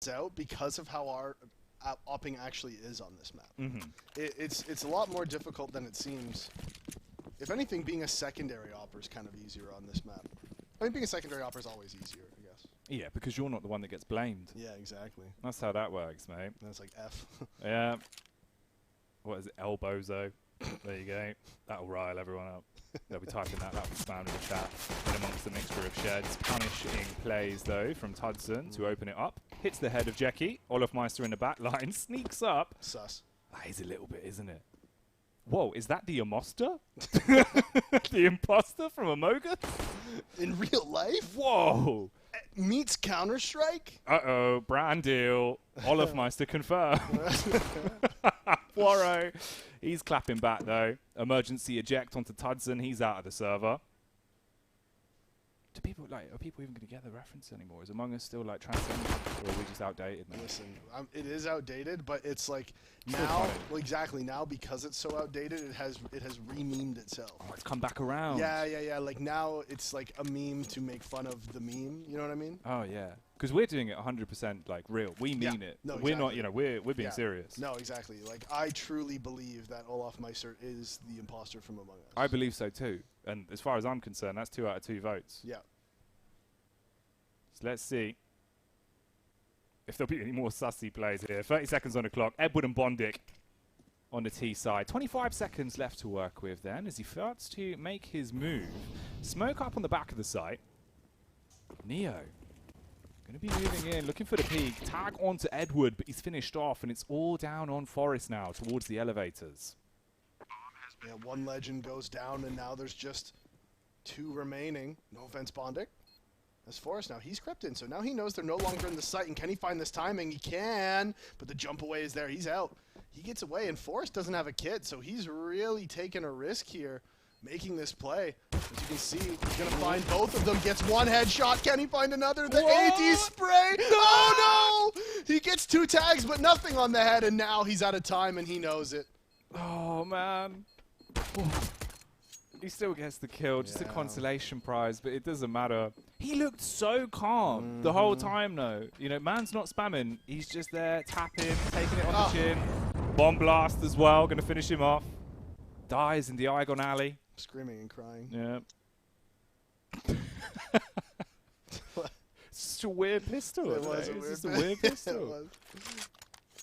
stands out because of how our opping actually is on this map. It's a lot more difficult than it seems. If anything, being a secondary opper is kind of easier on this map. I mean, being a secondary opper is always easier, I guess. Yeah, because you're not the one that gets blamed. Yeah, exactly. That's how that works, mate. That's like F. Yeah. What is it? Elbozo. There you go. That'll rile everyone up. They'll be typing that. That'll be spammed in the chat. In amongst the mixture of sheds. Punishing plays, though, from Tudson to open it up. Hits the head of Jackie. Olafmeister in the back line. Sneaks up. Sus. That is a little bit, isn't it? Whoa, is that the imposter? The imposter from Amogus? In real life? Whoa. Meets Counter-Strike? Uh-oh, brand deal. Olafmeister confirmed. Poirot. He's clapping back, though. Emergency eject onto Tudson. He's out of the server. Are people even going to get the reference anymore? Is Among Us still like transcendent, or are we just outdated now? Listen, it is outdated, but it's like now, well, exactly now because it's so outdated, it has re-memed itself. Oh, it's come back around. Yeah. Like now, it's like a meme to make fun of the meme. You know what I mean? Oh yeah, because we're doing it 100% like real. We mean it. No, we're not. You know, we're being serious. No, exactly. Like I truly believe that Olafmeister is the imposter from Among Us. I believe so too. And as far as I'm concerned, that's 2 out of 2 votes. Yeah. So let's see if there'll be any more sussy plays here. 30 seconds on the clock. Edward and Bondic on the T side. 25 seconds left to work with then as he starts to make his move. Smoke up on the back of the site. Neo going to be moving in, looking for the peak. Tag onto Edward, but he's finished off, and it's all down on Forest now towards the elevators. Yeah, one legend goes down, and now there's just 2 remaining. No offense, Bondic. As Forrest now, he's crept in, so now he knows they're no longer in the site, and can he find this timing? He can, but the jump away is there. He's out. He gets away, and Forrest doesn't have a kit, so he's really taking a risk here, making this play. As you can see, he's going to find both of them. Gets one headshot. Can he find another? The AD spray. No! Oh, no! He gets 2 tags, but nothing on the head, and now he's out of time, and he knows it. Oh, man. He still gets the kill, just a consolation prize, but it doesn't matter. He looked so calm the whole time, though. You know, man's not spamming. He's just there, tapping, taking it on the chin. Bomb blast as well, going to finish him off. Dies in the Igon Alley. Screaming and crying. Yeah. It's just a weird pistol. It was just a weird pistol.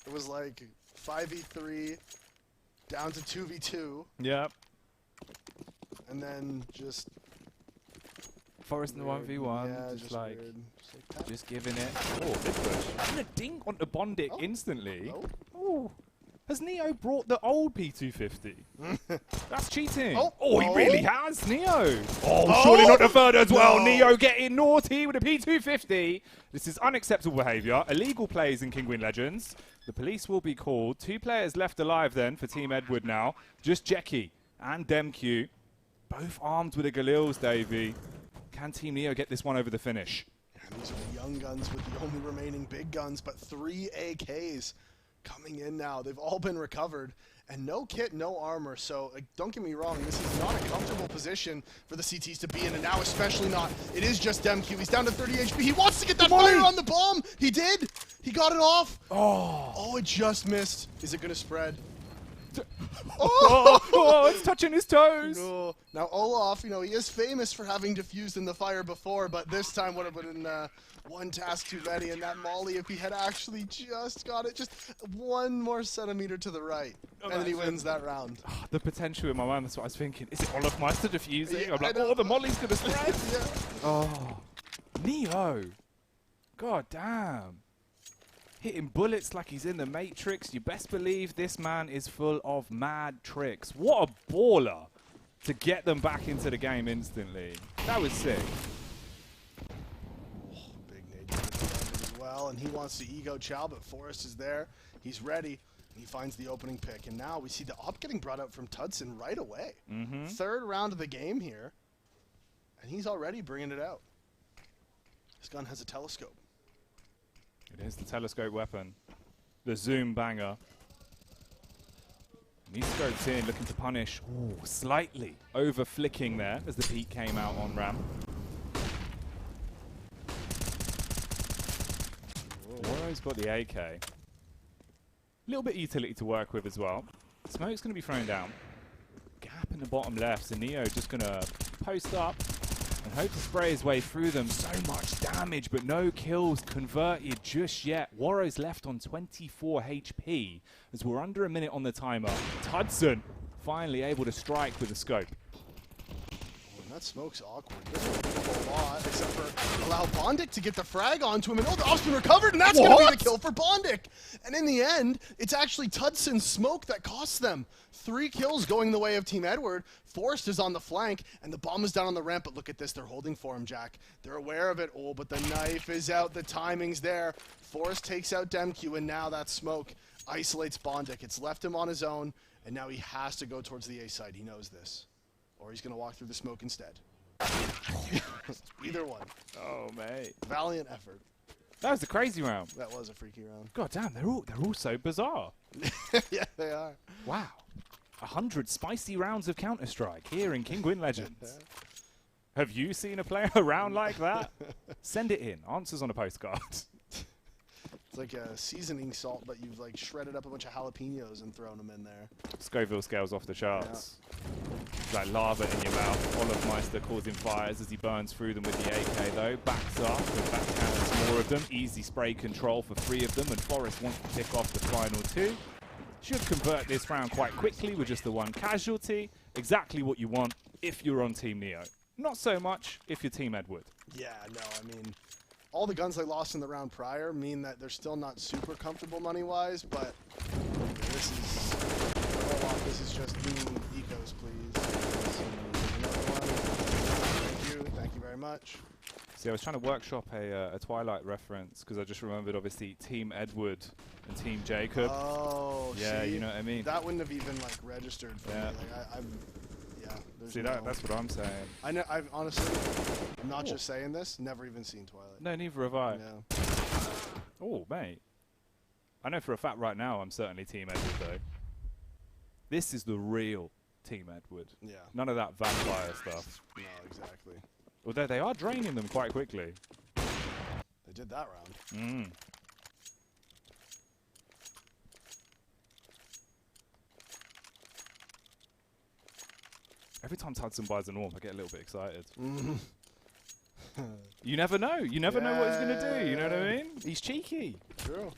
It was like 5v3 down to 2v2. Yeah. And then just Forest in the 1v1, yeah, just like just giving it. Oh, big push. And a dink onto Bondic instantly. Oh. Has Neo brought the old P250? That's cheating. Oh, he really has, Neo. Oh, surely not the third as well. Neo getting naughty with a P250. This is unacceptable behavior. Illegal plays in Kinguin Legends. The police will be called. 2 players left alive then for Team Edward now. Just Jackie and Demq. Both armed with the Galils, Davey. Can Team Neo get this one over the finish? And these are the young guns with the only remaining big guns, but 3 AKs coming in now. They've all been recovered, and no kit, no armor. So don't get me wrong, this is not a comfortable position for the CTs to be in, and now especially not. It is just Demq. He's down to 30 HP. He wants to get that fire on the bomb. He did. He got it off. Oh, it just missed. Is it going to spread? Oh, it's touching his toes. No. Now Olaf, you know, he is famous for having diffused in the fire before, but this time would have been one task too many, and that molly, if he had actually just got it just 1 more centimeter to the right, and then he wins that round. The potential in my mind, that's what I was thinking. Is it Olafmeister diffusing? Yeah, I'm like, oh, the molly's going to spread. Oh, Neo. God damn. Hitting bullets like he's in the Matrix. You best believe this man is full of mad tricks. What a baller to get them back into the game instantly. That was sick. Big nade as well, and he wants to ego chow, but Forrest is there. He's ready. He finds the opening pick, and now we see the op getting brought out from Tudson right away. 3rd round of the game here, and he's already bringing it out. This gun has a telescope. It is the telescope weapon. The zoom banger. And he scopes in, looking to punish. Ooh, slightly over flicking there as the peak came out on ramp. Warro's got the AK. A little bit of utility to work with as well. Smoke's going to be thrown down. Gap in the bottom left, so Neo just going to post up and hope to spray his way through them. So much damage, but no kills converted just yet. Warro's left on 24 HP as we're under a minute on the timer. Tudson finally able to strike with a scope. That smoke's awkward. Doesn't do a whole lot, except for allow Bondic to get the frag onto him, and the off's been recovered, and that's going to be the kill for Bondic. And in the end, it's actually Tudson's smoke that costs them. 3 kills going the way of Team Edward. Forrest is on the flank, and the bomb is down on the ramp, but look at this. They're holding for him, Jack. They're aware of it. Oh, but the knife is out. The timing's there. Forrest takes out Demq, and now that smoke isolates Bondic. It's left him on his own, and now he has to go towards the A side. He knows this. Or he's going to walk through the smoke instead. Either one. Oh, mate. Valiant effort. That was a crazy round. That was a freaky round. God damn, they're all so bizarre. Yeah, they are. Wow. 100 spicy rounds of Counter-Strike here in Kinguin Legends. Have you seen a player around like that? Send it in. Answers on a postcard. It's like a seasoning salt, but you've like shredded up a bunch of jalapenos and thrown them in there. Scoville scales off the charts. Yeah. Like lava in your mouth. Olofmeister causing fires as he burns through them with the AK though. Backs up and backhands more of them. Easy spray control for 3 of them, and Forrest wants to pick off the final 2. Should convert this round quite quickly with just the 1 casualty. Exactly what you want if you're on Team Neo. Not so much if you're Team Edward. Yeah, no, I mean, all the guns they lost in the round prior mean that they're still not super comfortable money-wise, but this is just doing ecos, please. Thank you very much. See, I was trying to workshop a Twilight reference because I just remembered, obviously, Team Edward and Team Jacob. Oh, yeah, see, you know what I mean? That wouldn't have even like registered for me. Like, See, that's what I'm saying. I've honestly, I'm not just saying this, never even seen Twilight. No, neither have I. No. Oh, mate. I know for a fact right now I'm certainly Team Edward, though. This is the real Team Edward. Yeah. None of that vampire stuff. No, exactly. Although they are draining them quite quickly. They did that round. Every time Tudson buys an AWP, I get a little bit excited. You never know. You never know what he's going to do. You know what I mean? He's cheeky. True.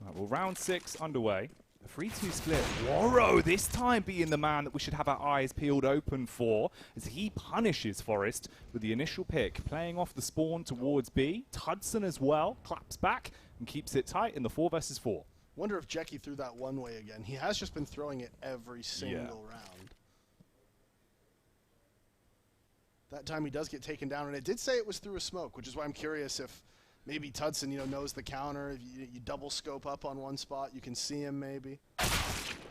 Right, well, round 6 underway. A 3-2 split. Warro this time being the man that we should have our eyes peeled open for as he punishes Forrest with the initial pick, playing off the spawn towards B. Tudson as well claps back and keeps it tight in the 4 versus 4. Wonder if Jackie threw that one way again. He has just been throwing it every single round. That time he does get taken down, and it did say it was through a smoke, which is why I'm curious if maybe Tudson, knows the counter. If you double scope up on one spot, you can see him maybe.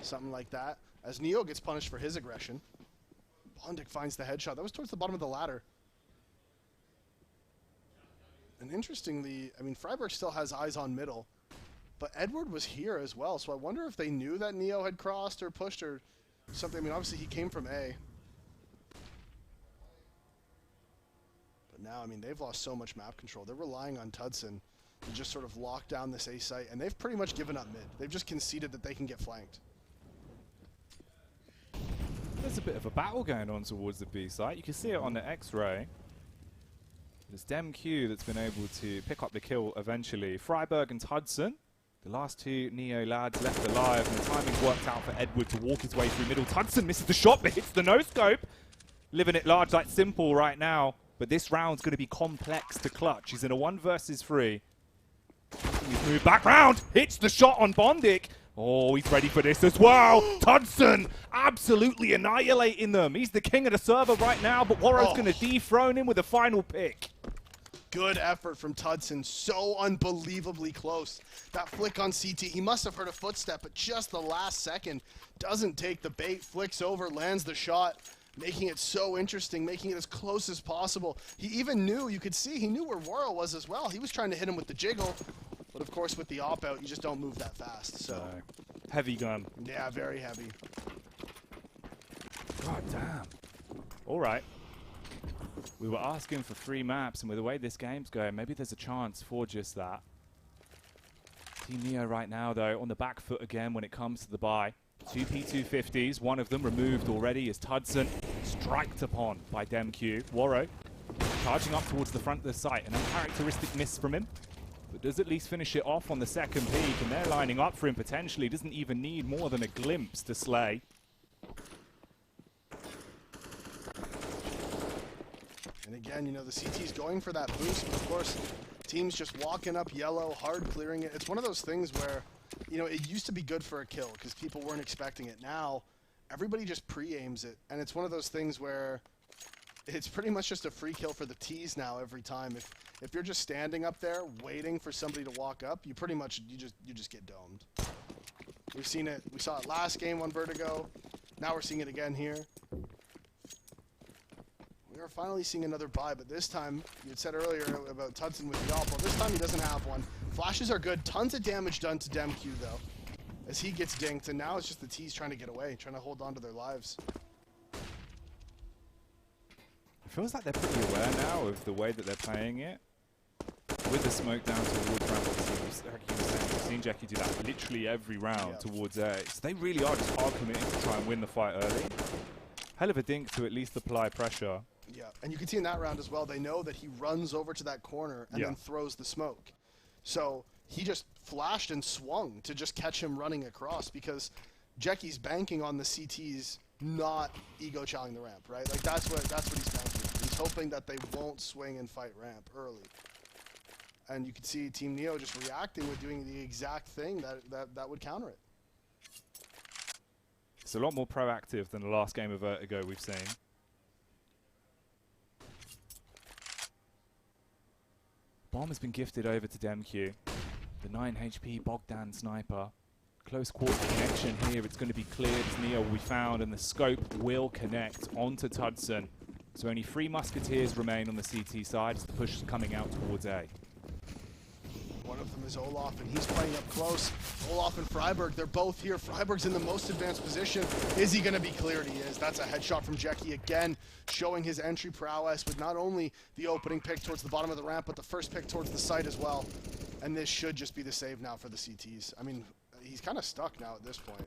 Something like that. As Neo gets punished for his aggression. Bondic finds the headshot. That was towards the bottom of the ladder. And interestingly, I mean, Freiburg still has eyes on middle. But Edward was here as well, so I wonder if they knew that Neo had crossed or pushed or something. I mean, obviously he came from A. But now, I mean, they've lost so much map control. They're relying on Tudson to just sort of lock down this A site, and they've pretty much given up mid. They've just conceded that they can get flanked. There's a bit of a battle going on towards the B site. You can see it on the X-ray. It's Demq that's been able to pick up the kill eventually. Freiburg and Tudson. The last 2 Neo lads left alive, and the timing worked out for Edward to walk his way through middle. Tudson misses the shot, but hits the no-scope. Living it large like simple right now, but this round's going to be complex to clutch. He's in a 1 versus 3. He's moved back round, hits the shot on Bondic. Oh, he's ready for this as well. Tudson absolutely annihilating them. He's the king of the server right now, but Warro's going to dethrone him with a final pick. Good effort from Tudson, so unbelievably close. That flick on CT, he must have heard a footstep at just the last second. Doesn't take the bait, flicks over, lands the shot, making it so interesting, making it as close as possible. He even knew, you could see, he knew where Warro was as well. He was trying to hit him with the jiggle, but of course with the op-out, you just don't move that fast, so. Heavy gun. Yeah, very heavy. God damn. All right. We were asking for 3 maps, and with the way this game's going, maybe there's a chance for just that. Team Neo right now, though, on the back foot again when it comes to the buy. 2 P250s, one of them removed already as Tudson striked upon by DemQ. Waro charging up towards the front of the site. An uncharacteristic miss from him, but does at least finish it off on the second peak, and they're lining up for him potentially. Doesn't even need more than a glimpse to slay. And again, you know, the CT's going for that boost, but of course, team's just walking up yellow, hard clearing it. It's one of those things where, you know, it used to be good for a kill because people weren't expecting it. Now, everybody just pre-aims it, and it's one of those things where it's pretty much just a free kill for the T's now every time. If you're just standing up there waiting for somebody to walk up, you pretty much you just get domed. We've seen it. We saw it last game on Vertigo. Now we're seeing it again here. We are finally seeing another buy, but this time, you had said earlier about Tudson with the AWP. Well, this time he doesn't have one. Flashes are good. Tons of damage done to DemQ, though, as he gets dinked. And now it's just the T's trying to get away, trying to hold on to their lives. It feels like they're pretty aware now of the way that they're playing it. With the smoke down towards ramp, we've seen Jackie do that literally every round towards A. So they really are just hard committing to try and win the fight early. Hell of a dink to at least apply pressure. Yeah, and you can see in that round as well, they know that he runs over to that corner and then throws the smoke. So he just flashed and swung to just catch him running across, because Jackie's banking on the CTs not ego chowing the ramp, right? Like that's what he's banking. He's hoping that they won't swing and fight ramp early. And you can see Team Neo just reacting with doing the exact thing that would counter it. It's a lot more proactive than the last game of Vertigo we've seen. Bomb has been gifted over to DemQ. The 9 HP Bogdan sniper. Close quarter connection here. It's going to be cleared as Neo will be found, and the scope will connect onto Tudson. So only 3 Musketeers remain on the CT side as the push is coming out towards A. One of them is Olaf, and he's playing up close. Olaf and Freiberg, they're both here. Freiberg's in the most advanced position. Is he going to be cleared? He is. That's a headshot from Jackie again, showing his entry prowess with not only the opening pick towards the bottom of the ramp, but the first pick towards the site as well. And this should just be the save now for the CTs. I mean, he's kind of stuck now at this point.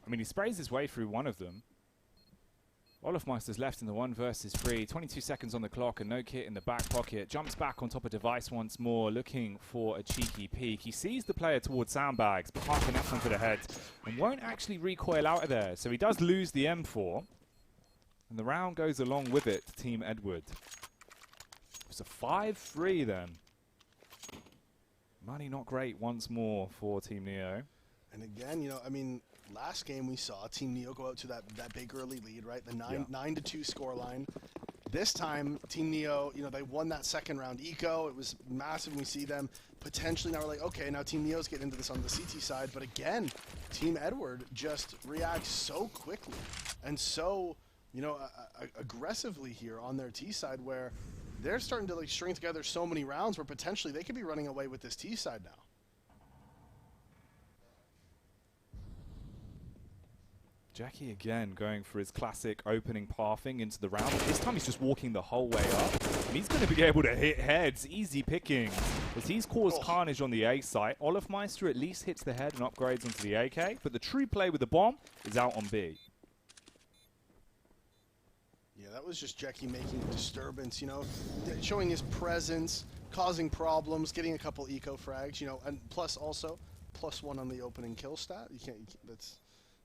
I mean, he sprays his way through one of them. Olafmeister's left in the 1 versus 3. 22 seconds on the clock and no kit in the back pocket. Jumps back on top of device once more, looking for a cheeky peek. He sees the player towards sandbags, but can't connect onto the head and won't actually recoil out of there. So he does lose the M4. And the round goes along with it to Team Edward. It's a 5-3 then. Money not great once more for Team Neo. And again, you know, I mean, last game we saw Team Neo go out to that big early lead, right? The 9-2 scoreline. This time, Team Neo, you know, they won that second round eco. It was massive. We see them potentially now we're like, okay, now Team Neo's getting into this on the CT side. But again, Team Edward just reacts so quickly and so, you know, aggressively here on their T side, where they're starting to like string together so many rounds where potentially they could be running away with this T side now. Jackie again going for his classic opening pathing into the round. But this time he's just walking the whole way up. And he's going to be able to hit heads. Easy picking. As he's caused carnage on the A site. Olafmeister at least hits the head and upgrades onto the AK. But the true play with the bomb is out on B. Yeah, that was just Jackie making a disturbance, you know, showing his presence, causing problems, getting a couple eco frags, you know, and plus also +1 on the opening kill stat. You can't that's...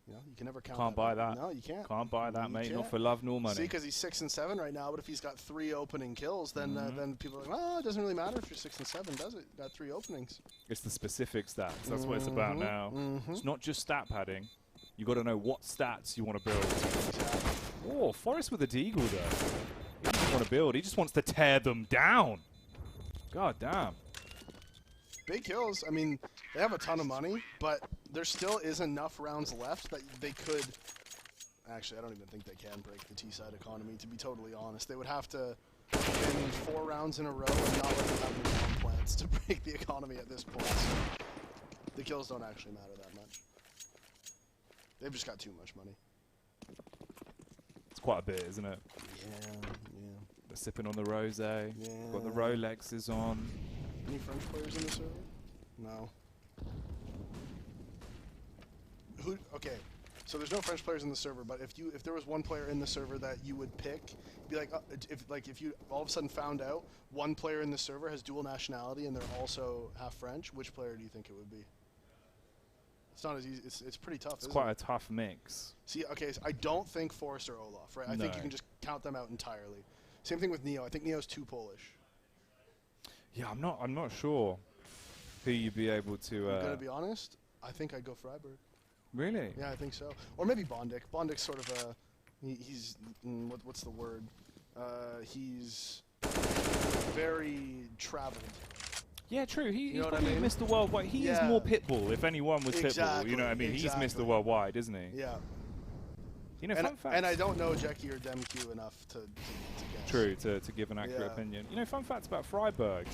You know, you can never count Can't buy that. No, you can't. Can't buy that, mate. Not for love nor money. See, because he's 6 and 7 right now, but if he's got 3 opening kills, then then people are like, well, it doesn't really matter if you're 6 and 7, does it? Got 3 openings. It's the specific stats. That's what it's about now. It's not just stat padding. You got to know what stats you want to build. Oh, Forrest with a deagle though. He doesn't want to build. He just wants to tear them down. God damn. Big kills. I mean, they have a ton of money, but there still is enough rounds left that they could... Actually, I don't even think they can break the T-side economy, to be totally honest. They would have to win 4 rounds in a row and not let them have any bomb plants to break the economy at this point. So the kills don't actually matter that much. They've just got too much money. It's quite a bit, isn't it? Yeah. They're sipping on the rosé. Yeah. Got the Rolexes on. Any French players in the server? No. Who? Okay. So there's no French players in the server, but if there was one player in the server that you would pick, be like, if you all of a sudden found out one player in the server has dual nationality and they're also half French, which player do you think it would be? It's not as easy. It's pretty tough. It's quite a tough mix. See, okay, so I don't think Forrest or Olaf, right? I think you can just count them out entirely. Same thing with Neo. I think Neo's too Polish. Yeah, I'm not sure who you'd be able to. I'm gonna be honest. I think I'd go Freiburg. Really? Yeah, I think so. Or maybe Bondic. Bondic's sort of a. He's what's the word? He's very traveled. Yeah, true. He's know probably Mr. Worldwide. He is more Pitbull, if anyone was Pitbull. You know what I mean? Exactly. He's Mr. Worldwide, isn't he? Yeah. You know, fun fact. And I don't know Jackie or Demq enough to guess. True, to give an accurate opinion. You know, fun facts about Freiburg.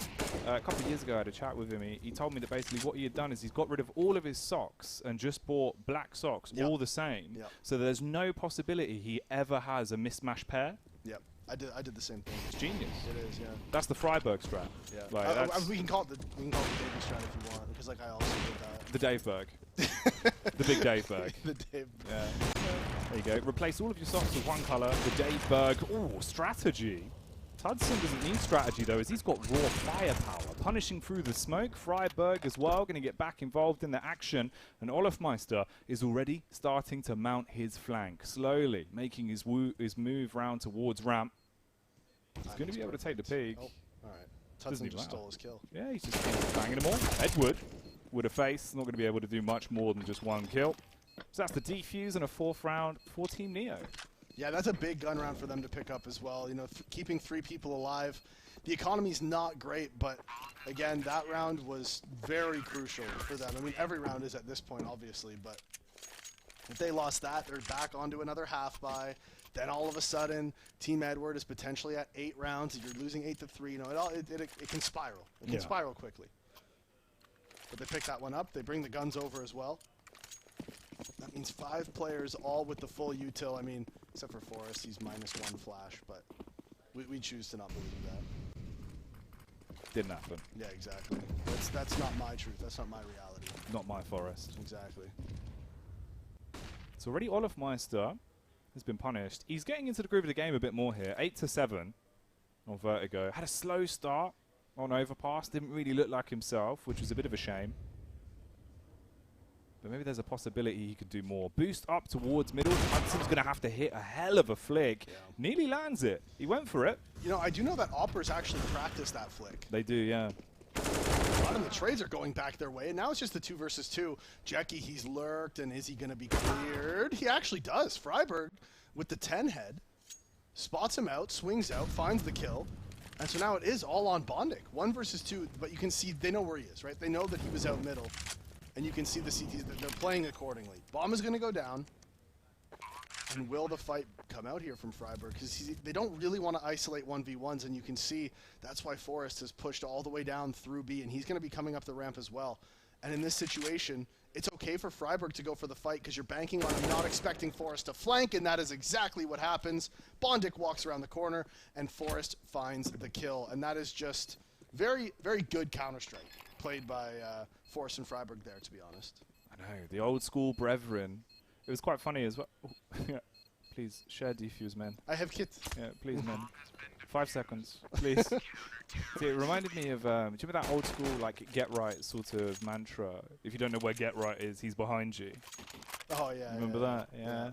A couple of years ago, I had a chat with him. He told me that basically what he had done is he's got rid of all of his socks and just bought black socks, all the same. Yep. So there's no possibility he ever has a mismatched pair. Yep. I did the same thing. It's genius. It is, yeah. That's the Freiburg strat. Yeah. Like we can call it the David strat if you want, because like I also did that. The Daveberg. The big Daveberg. The Daveberg. Yeah. There you go. Replace all of your socks with one colour. The Daveberg. Ooh, strategy. Tudson doesn't need strategy though, as he's got raw firepower. Punishing through the smoke. Freiburg as well, going to get back involved in the action. And Olafmeister is already starting to mount his flank. Slowly making his move round towards ramp. He's going to be able to take the peak. Oh, alright. Tudson just stole his kill. Yeah, he's just banging them all. Edward with a face. Not going to be able to do much more than just one kill. So that's the defuse and a 4th round for Team Neo. Yeah, that's a big gun round for them to pick up as well. You know, keeping 3 people alive. The economy's not great, but again, that round was very crucial for them. I mean, every round is at this point, obviously, but if they lost that, they're back onto another half buy. Then all of a sudden, Team Edward is potentially at 8 rounds. If you're losing 8-3, you know, it can spiral. It can spiral quickly. But they pick that one up. They bring the guns over as well. That means 5 players all with the full util. I mean, except for Forrest, he's -1 flash, but we choose to not believe that. Didn't happen. Yeah, exactly. That's not my truth. That's not my reality. Not my Forrest. Exactly. It's already Olafmeister has been punished. He's getting into the groove of the game a bit more here. 8-7 on Vertigo. Had a slow start on Overpass. Didn't really look like himself, which was a bit of a shame. But maybe there's a possibility he could do more. Boost up towards middle. Hudson's going to have to hit a hell of a flick. Yeah. Nearly lands it. He went for it. You know, I do know that Oppers actually practice that flick. They do, yeah. A lot of the trades are going back their way, and now it's just the 2 versus 2. Jackie, he's lurked, and is he going to be cleared? He actually does. Freiburg, with the 10 head, spots him out, swings out, finds the kill. And so now it is all on Bondic. 1 versus 2, but you can see they know where he is, right? They know that he was out middle. And you can see the CTs that they're playing accordingly. Bomb is going to go down. And will the fight come out here from Freiburg? Because they don't really want to isolate 1v1s, and you can see that's why Forrest has pushed all the way down through B, and he's going to be coming up the ramp as well. And in this situation, it's okay for Freiburg to go for the fight because you're banking on not expecting Forrest to flank, and that is exactly what happens. Bondic walks around the corner, and Forrest finds the kill. And that is just very, very good Counter-Strike played by Forrest and Freiburg there, to be honest. I know, the old school brethren. It was quite funny as well. Yeah. Please, share defuse, man. I have kits. Yeah, please, man. 5 seconds, please. See, it reminded me of, do you remember that old school, like, get right sort of mantra? If you don't know where get right is, he's behind you. Oh, yeah. Remember that? Yeah.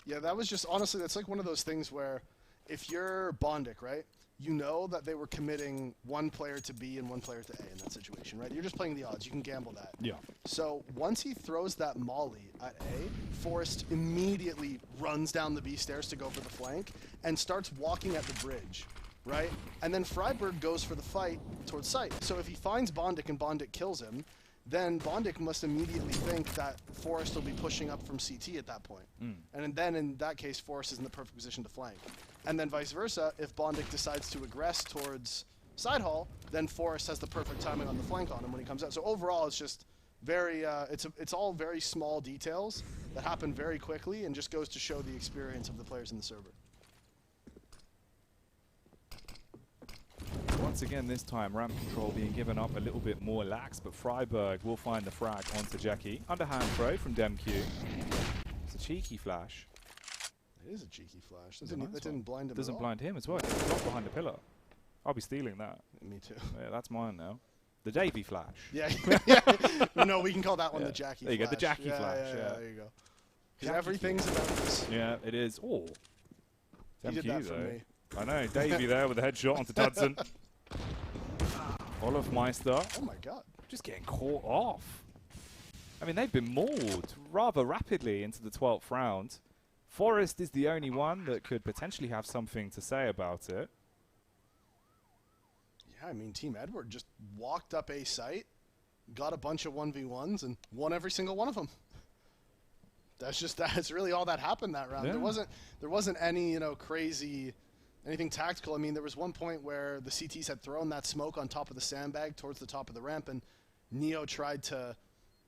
Yeah, that was just, honestly, that's like one of those things where if you're Bondic, right? You know that they were committing 1 player to B and 1 player to A in that situation, right? You're just playing the odds. You can gamble that. Yeah. So once he throws that molly at A, Forrest immediately runs down the B stairs to go for the flank and starts walking at the bridge, right? And then Freiburg goes for the fight towards site. So if he finds Bondic and Bondic kills him, then Bondic must immediately think that Forrest will be pushing up from CT at that point. And then in that case, Forrest is in the perfect position to flank. And then vice versa, if Bondic decides to aggress towards side hall, then Forrest has the perfect timing on the flank on him when he comes out. So overall, it's just very, it's all very small details that happen very quickly and just goes to show the experience of the players in the server. Once again, this time, ramp control being given up a little bit more lax, but Freiburg will find the frag onto Jackie. Underhand throw from DemQ. It's a cheeky flash. It is a cheeky flash. That didn't blind him. Doesn't blind him as well. It's blocked behind the pillar. I'll be stealing that. Me too. Yeah, that's mine now. The Davy flash. Yeah. No, we can call that one the Jackie there you flash. Go, the Jackie flash. Yeah, there you go. Because everything's about this. Yeah, it is. Oh. He did that for me. I know. Davy there with a headshot onto Dudson. Olaf Meister. Oh my god. Just getting caught off. I mean, they've been mauled rather rapidly into the 12th round. Forrest is the only one that could potentially have something to say about it. Yeah, I mean, Team Edward just walked up a site, got a bunch of 1v1s, and won every single one of them. That's really all that happened that round. Yeah. There wasn't any, crazy anything tactical. I mean, there was one point where the CTs had thrown that smoke on top of the sandbag towards the top of the ramp, and Neo tried to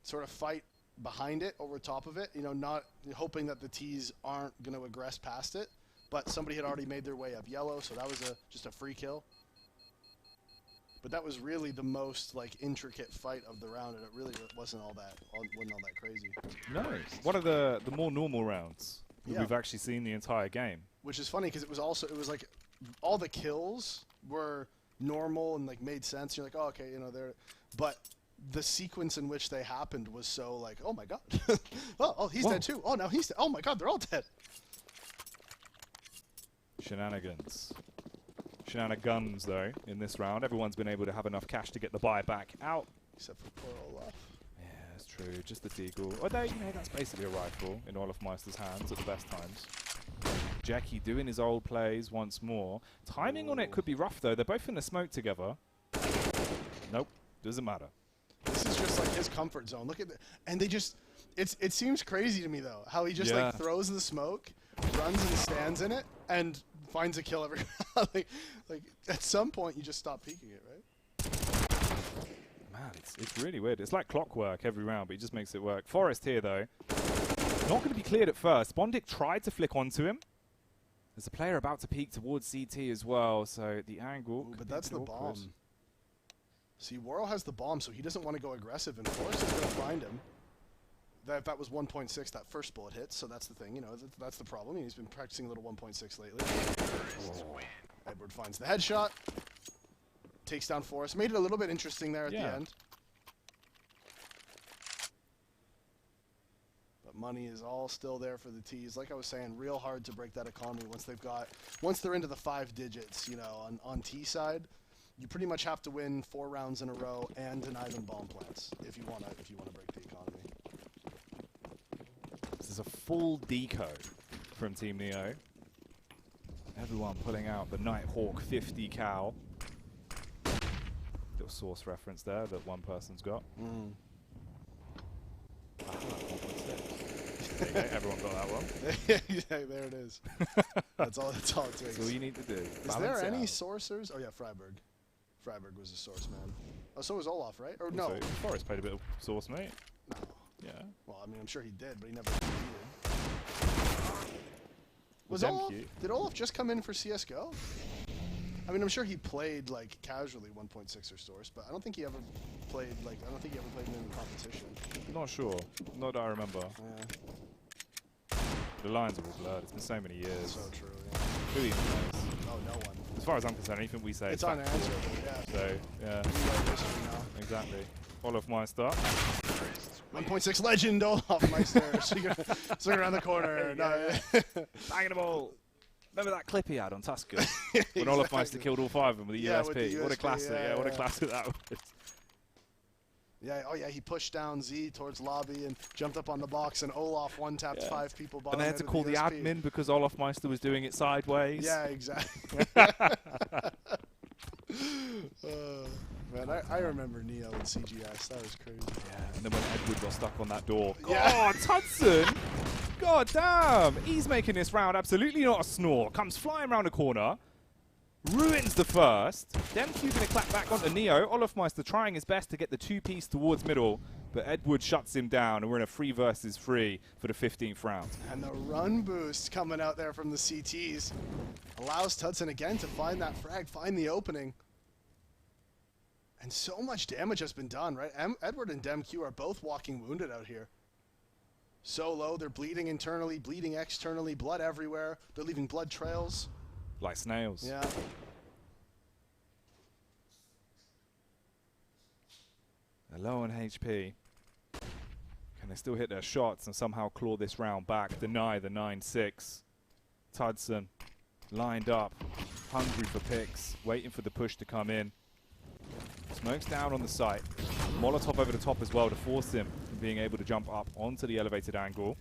sort of fight behind it, over top of it, not hoping that the Ts aren't going to aggress past it. But somebody had already made their way up yellow, so that was just a free kill. But that was really the most intricate fight of the round, and it really wasn't all that crazy. No, one of the more normal rounds that we've actually seen the entire game. Which is funny because it was like all the kills were normal and made sense. You're like, oh, okay, but the sequence in which they happened was so oh my god, oh he's dead too. Oh, now he's dead. Oh my god, they're all dead. Shenanigans. Shenanigans, though, in this round. Everyone's been able to have enough cash to get the buyback out. Except for poor Olaf. Yeah, that's true. Just the deagle. Although, that's basically a rifle in Olaf Meister's hands at the best times. Jackie doing his old plays once more. Timing on it could be rough, though. They're both in the smoke together. Nope. Doesn't matter. This is just his comfort zone. Look at that. And they just... It seems crazy to me, though, how he just throws the smoke, runs and stands in it, and finds a kill every round. At some point, you just stop peeking it, right? Man, it's really weird. It's like clockwork every round, but he just makes it work. Forrest here, though. Not going to be cleared at first. Bondic tried to flick onto him. There's a player about to peek towards CT as well, so the angle... Ooh, but that's the bomb. See, Worrell has the bomb, so he doesn't want to go aggressive, and Forrest is going to find him. That was 1.6, that first bullet hit, so that's the thing, that's the problem. He's been practicing a little 1.6 lately. Edward finds the headshot, takes down Forrest. Made it a little bit interesting there at the end. But money is all still there for the Ts. Like I was saying, real hard to break that economy once they're into the 5 digits, on T side. You pretty much have to win 4 rounds in a row and deny them bomb plants if you want to break the economy. This is a full deco from Team Neo. Everyone pulling out the Nighthawk 50 cal. Little source reference there that one person's got. There you go, everyone got that one. Yeah, there it is. That's all it takes. That's all you need to do. Is there any sourcers? Oh yeah, Freiburg. Freiburg was a source man. Oh, so was Olaf, right? Or no? Forrest played a bit of source, mate. No. Yeah. Well, I mean, I'm sure he did, but he never competed. Did Olaf just come in for CSGO? I mean, I'm sure he played casually 1.6 or source, but I don't think he ever played in any competition. Not sure. Not that I remember. Yeah. The lines are all blurred. It's been so many years. So true. Yeah. Who even knows? Oh, no one. As far as I'm concerned, anything we say it's unanswerable. Yeah. So yeah. Exactly. Olaf Meister. 1.6 legend Olaf Meister. Swing around the corner. Banging the ball. Remember that clip he had on Tusker? When Olaf Meister killed all 5 of them with the USP. With the USP. What a classic. Yeah, what a classic that was. Yeah, oh yeah, he pushed down Z towards lobby and jumped up on the box, and Olaf one-tapped 5 people. And they had to call the admin because Olaf Meister was doing it sideways. Yeah, exactly. Man, I remember Neo and CGS. That was crazy. Yeah, and then when Edward got stuck on that door. Yeah. Oh, Hudson! God damn! He's making this round absolutely not a snore. Comes flying around the corner. ruins the first. DemQ going to clap back onto Neo. Olofmeister trying his best to get the 2-piece towards middle, but Edward shuts him down, and we're in a 3 versus 3 for the 15th round. And the run boost coming out there from the CTs allows Tudson again to find that frag, find the opening. And so much damage has been done, right? Edward and DemQ are both walking wounded out here. So low, they're bleeding internally, bleeding externally, blood everywhere. They're leaving blood trails. Like snails. Yeah. They're low on HP. Can they still hit their shots and somehow claw this round back? Deny the 9-6. Tudson lined up, hungry for picks, waiting for the push to come in. Smokes down on the site. Molotov over the top as well to force him from being able to jump up onto the elevated angle.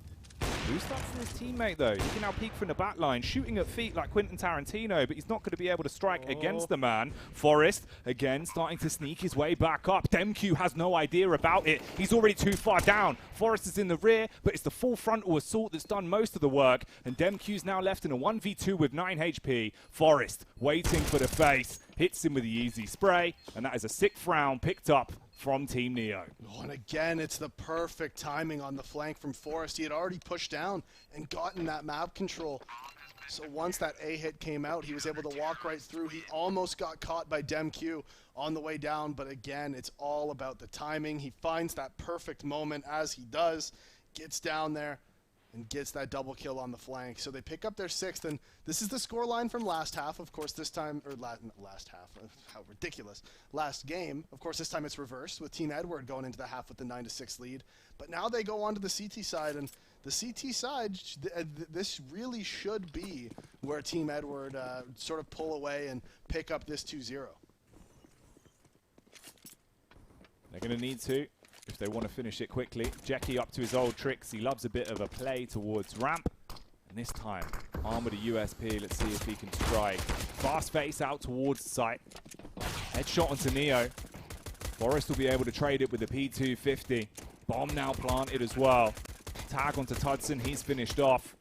Boost up for his teammate though. He can now peek from the back line, shooting at feet like Quentin Tarantino, but he's not going to be able to strike against the man. Forrest, again, starting to sneak his way back up. DemQ has no idea about it. He's already too far down. Forrest is in the rear, but it's the full frontal assault that's done most of the work, and DemQ's now left in a 1v2 with 9 HP. Forrest waiting for the face, hits him with the easy spray, and that is a 6th round picked up from Team Neo. Oh, and again, it's the perfect timing on the flank from Forrest. He had already pushed down and gotten that map control. So once that A hit came out, he was able to walk right through. He almost got caught by DemQ on the way down, but again, it's all about the timing. He finds that perfect moment as he does, gets down there, and gets that double kill on the flank. So they pick up their 6th, and this is the score line from last half. Of course, this time, or last half, how ridiculous. Last game, of course, this time it's reversed with Team Edward going into the half with the 9-6 lead. But now they go on to the CT side, and the CT side, this really should be where Team Edward sort of pull away and pick up this 2-0. They're going to need to, if they want to finish it quickly. Jackie up to his old tricks. He loves a bit of a play towards ramp. And this time, arm with a USP. Let's see if he can strike. Fast face out towards the site. Headshot onto Neo. Forrest will be able to trade it with the P250. Bomb now planted as well. Tag onto Tudson. He's finished off.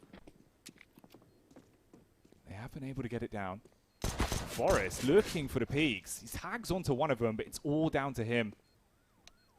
They have been able to get it down. Forrest looking for the peaks. He tags onto one of them, but it's all down to him.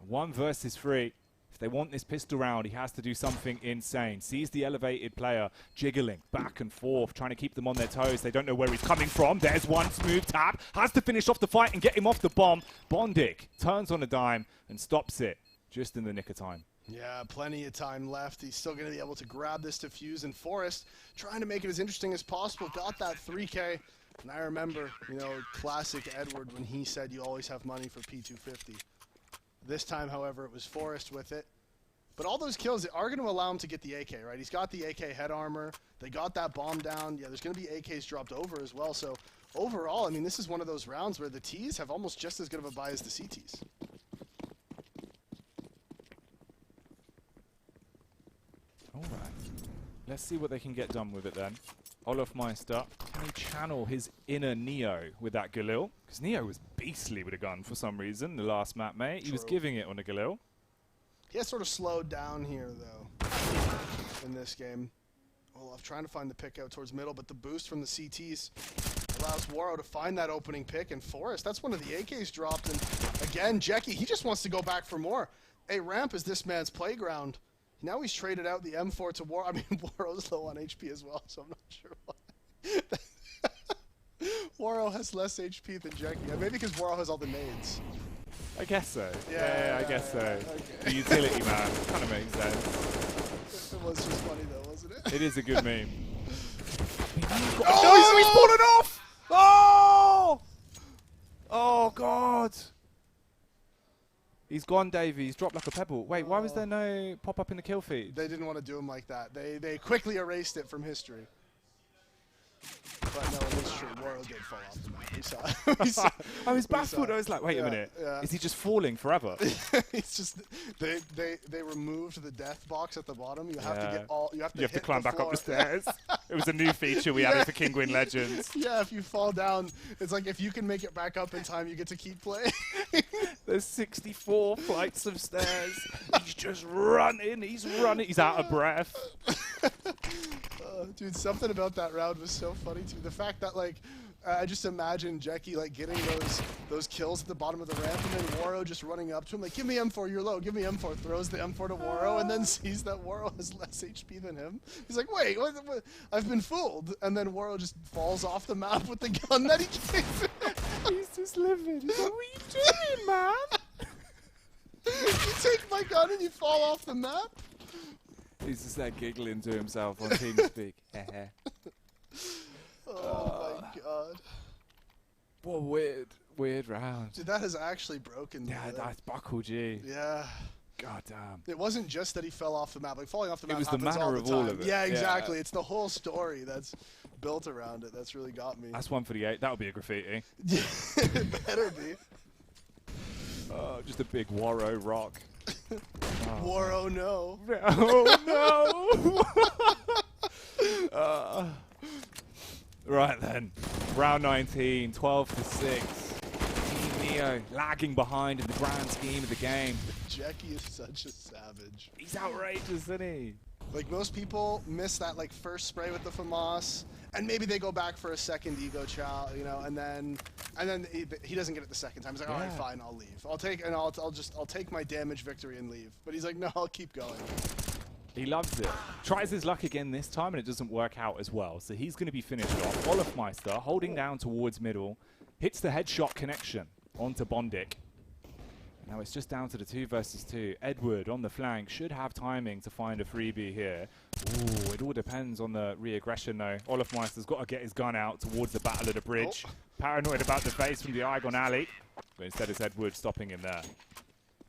1 versus 3. If they want this pistol round, he has to do something insane. Sees the elevated player jiggling back and forth, trying to keep them on their toes. They don't know where he's coming from. There's one smooth tap. Has to finish off the fight and get him off the bomb. Bondic turns on a dime and stops it just in the nick of time. Yeah, plenty of time left. He's still going to be able to grab this defuse, and Forrest trying to make it as interesting as possible. Got that 3K. And I remember, you know, classic Edward when he said you always have money for P250. This time, however, it was Forrest with it. But all those kills are going to allow him to get the AK, right? He's got the AK head armor. They got that bomb down. Yeah, there's going to be AKs dropped over as well. So overall, I mean, this is one of those rounds where the Ts have almost just as good of a buy as the CTs. All right. Let's see what they can get done with it then. Olofmeister, can he channel his inner Neo with that Galil? Because Neo was beastly with a gun for some reason, the last map, mate. True. He was giving it on a Galil. He has sort of slowed down here, though, in this game. Olaf trying to find the pick out towards middle, but the boost from the CTs allows Waro to find that opening pick. And Forrest, that's one of the AKs dropped. And again, Jackie, he just wants to go back for more. A ramp is this man's playground. Now he's traded out the M4 to Waro. I mean, Waro's low on HP as well, so I'm not sure why. Waro has less HP than Jackie. Maybe because Waro has all the nades. I guess so. Yeah, I guess so. Okay. The utility man. Kind of makes sense. It was just funny, though, wasn't it? It is a good meme. Oh, he's fallen off! Oh! Oh, God. He's gone, Davey. He's dropped like a pebble. Wait, why was there no pop-up in the kill feed? They didn't want to do him like that. They quickly erased it from history. But no, it is true. Waro did fall off the map. We saw. I was baffled. I was like, wait a minute. Yeah. Is he just falling forever? It's just they removed the death box at the bottom. You have to get all. You have to climb back up the stairs. It was a new feature we added for Kinguin Legends. Yeah, if you fall down, it's like if you can make it back up in time, you get to keep playing. There's 64 flights of stairs. He's just running. He's running. He's out of breath. Dude, something about that round was so funny too. The fact that, like, I just imagine Jackie like getting those kills at the bottom of the ramp, and then Waro just running up to him like, "Give me M4, you're low. Give me M4." Throws the M4 to Waro, and then sees that Waro has less HP than him. He's like, "Wait, what? I've been fooled." And then Waro just falls off the map with the gun that he gave. He's just living. He's like, "What are you doing, man?" You take my gun and you fall off the map. He's just like giggling to himself on TeamSpeak. Oh my god. What a weird round. Dude, that has actually broken me. Yeah, that's buckled you. Yeah. God damn. It wasn't just that he fell off the map. Like, falling off the map was the happens manner all the of time. all of it. Yeah, exactly. Yeah. It's the whole story that's built around it. That's really got me. That's 1 for the 8. That'll be a graffiti. It better be. Just a big Waro rock. Waro, no. Oh, no. Right then. Round 19, 12 to 6. Team Neo lagging behind in the grand scheme of the game. Jackie is such a savage. He's outrageous, isn't he? Like, most people miss that like first spray with the FAMAS, and maybe they go back for a second ego chow, you know, and then he doesn't get it the second time. He's like, all right, fine, I'll leave. I'll take my damage victory and leave. But he's like, no, I'll keep going. He loves it. Tries his luck again this time, and it doesn't work out as well. So he's going to be finished off. Olafmeister holding down towards middle, hits the headshot connection onto Bondic. Now it's just down to the 2 versus 2. Edward on the flank should have timing to find a freebie here. Ooh, it all depends on the re-aggression though. Olafmeister's got to get his gun out towards the battle of the bridge. Paranoid about the face from the Igon Alley. But instead it's Edward stopping him there.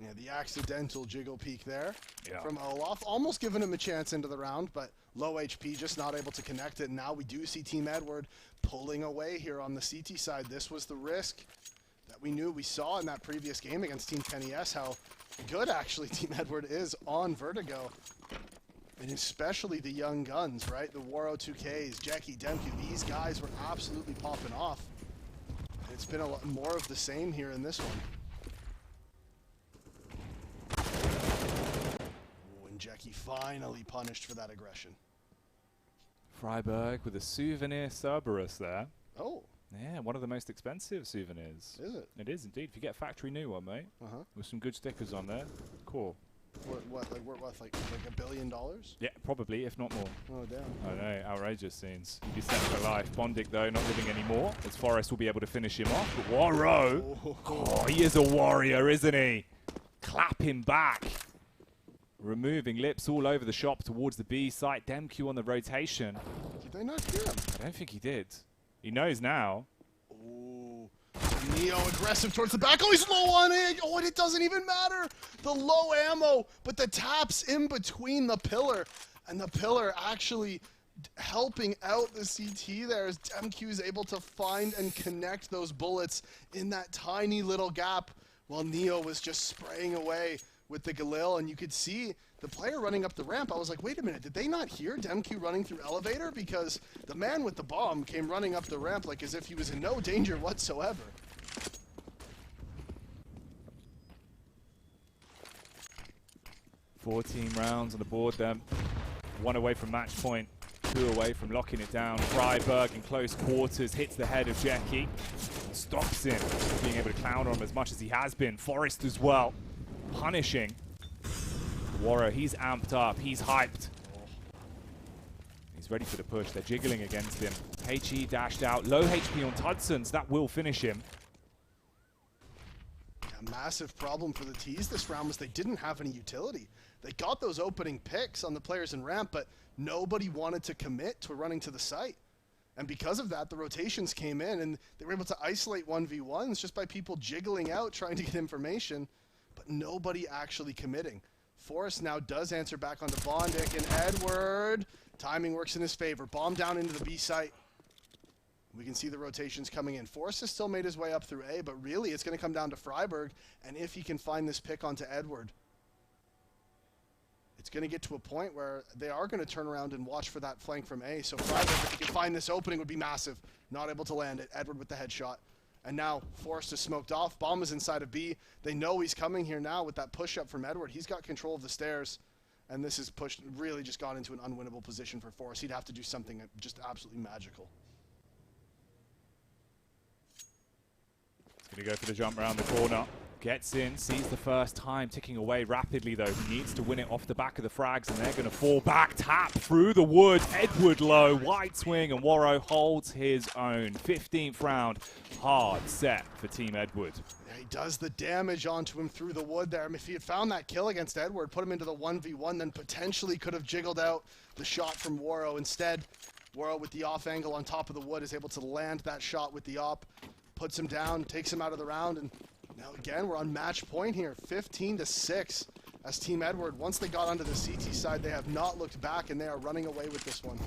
Yeah, the accidental jiggle peek there from Olaf. Almost giving him a chance into the round, but low HP, just not able to connect it. And now we do see Team Edward pulling away here on the CT side. This was the risk that we saw in that previous game against Team Kenny S, how good actually Team Edward is on Vertigo. And especially the young guns, right? The Waro 2Ks, Jackie, Demku, these guys were absolutely popping off. And it's been a lot more of the same here in this one. Ooh, and Jackie finally punished for that aggression. Freiburg with a souvenir Cerberus there. Oh. Yeah, one of the most expensive souvenirs. Is it? It is indeed. If you get a factory new one, mate, with some good stickers on there, cool. What like worth like $1 billion? Yeah, probably, if not more. Oh damn! I know, outrageous scenes. He'd be set for life. Bondic though, not living anymore, as Forrest will be able to finish him off. But Waro, oh, he is a warrior, isn't he? Clap him back. Removing lips all over the shop towards the B site. Demku on the rotation. Did they not hear him? I don't think he did. He knows now. Ooh. Neo aggressive towards the back. Oh, he's low on it. Oh, and it doesn't even matter. The low ammo, but the taps in between the pillar. And the pillar actually helping out the CT there as Demku is able to find and connect those bullets in that tiny little gap while Neo was just spraying away with the Galil. And you could see the player running up the ramp. I was like, wait a minute, did they not hear Demku running through elevator? Because the man with the bomb came running up the ramp like as if he was in no danger whatsoever. Fourteen rounds on the board then. 1 away from match point, 2 away from locking it down. Freiburg in close quarters hits the head of Jackie. Stops him, being able to clown on him as much as he has been. Forrest as well, punishing. Waro, he's amped up, he's hyped. He's ready for the push, they're jiggling against him. HE dashed out, low HP on Tudson, so that will finish him. A massive problem for the T's this round was they didn't have any utility. They got those opening picks on the players in ramp, but nobody wanted to commit to running to the site. And because of that, the rotations came in, and they were able to isolate 1v1s just by people jiggling out, trying to get information, but nobody actually committing. Forrest now does answer back onto Bondic, and Edward, timing works in his favor. Bomb down into the B site. We can see the rotations coming in. Forrest has still made his way up through A, but really it's going to come down to Freiburg, and if he can find this pick onto Edward. It's going to get to a point where they are going to turn around and watch for that flank from A, so Freiburg, if he can find this opening, would be massive. Not able to land it. Edward with the headshot. And now Forrest is smoked off. Bomb is inside of B. They know he's coming here now with that push-up from Edward. He's got control of the stairs. And this is pushed, really just got into an unwinnable position for Forrest. He'd have to do something just absolutely magical. Gonna go for the jump around the corner. Gets in, sees the first time, ticking away rapidly though. He needs to win it off the back of the frags, and they're going to fall back. Tap through the wood. Edward low, wide swing, and Warrow holds his own. 15th round, hard set for Team Edward. Yeah, he does the damage onto him through the wood there. I mean, if he had found that kill against Edward, put him into the 1v1, then potentially could have jiggled out the shot from Warrow. Instead, Warrow with the off angle on top of the wood is able to land that shot with the op, puts him down, takes him out of the round, and now again, we're on match point here, 15-6 as Team Edward. Once they got onto the CT side, they have not looked back, and they are running away with this one.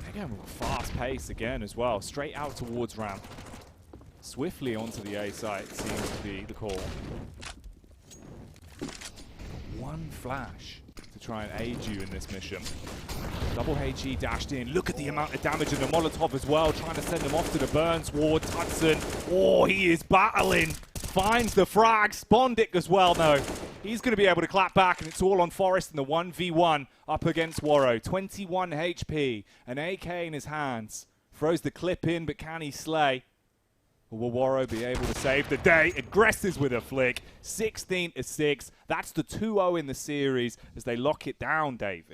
Again, with a fast pace again as well, straight out towards ramp. Swiftly onto the A site seems to be the call. One flash to try and aid you in this mission. Double HE dashed in. Look at the amount of damage in the Molotov as well, trying to send him off to the burns ward. Hudson, oh, he is battling. Finds the frags. Bondic as well, though. He's going to be able to clap back, and it's all on Forest in the 1v1 up against Warrow. 21 HP, an AK in his hands. Throws the clip in, but can he slay? Or will Warrow be able to save the day? Aggressors with a flick. 16-6. That's the 2-0 in the series as they lock it down, David.